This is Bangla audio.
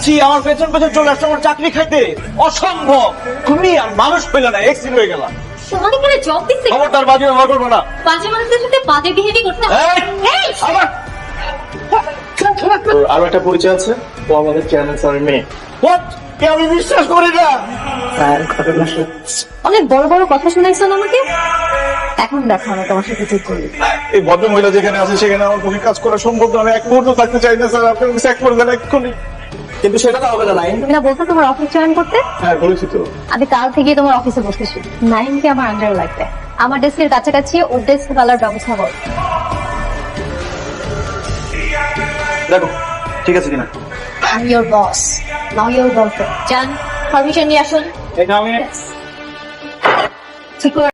যাচ্ছি, আমার পেছন পেছন চলে আসছে আমার চাকরি খাইতে। অসম্ভব, তুমি আর মানুষ পেলে না, এক্সিট হয়ে গেলাম। তোমাকে এখানে জব দিচ্ছে, খবরদার বাজে ব্যবহার করবো না। বাজে মানুষদের সাথে বাজে বিহেভি করতে হয়। এই! আবার আরো একটা পরিচয় আছে, ও আমাদের চেয়ারম্যান স্যারের মেয়ে। What? কে আমি বিশ্বাস করি না। অনেক বড় বড় কথা শুনাইছো না আমাকে, এখন দেখো আমি তোমার সাথে কি করি। এই ভদ্র মহিলা যেখানে আছে সেখানে আমার পক্ষে কাজ করা সম্ভব না। আমি এক মুহূর্ত থাকতে চাই না স্যার, আপনি আমাকে স্যাক করে দেন এক্ষুনি। কিন্তু সেটা তো হবে না লাইন। তুমি না বলছো তোমার অফিস জয়েন করতে, হ্যাঁ বলেছি তো। আমি কাল থেকে তোমার অফিসে বসতেছি। নাইনকে আমার আন্ডার লাগবে, আমার ডেস্কের কাছাকাছি ওর ডেস্ক ফেলার ব্যবস্থা করো। দেখো ঠিক আছে কিনা। I'm your boss, now your girlfriend. যান, পারমিশন নিয়ে আসুন। এটা আমি ঠিক করে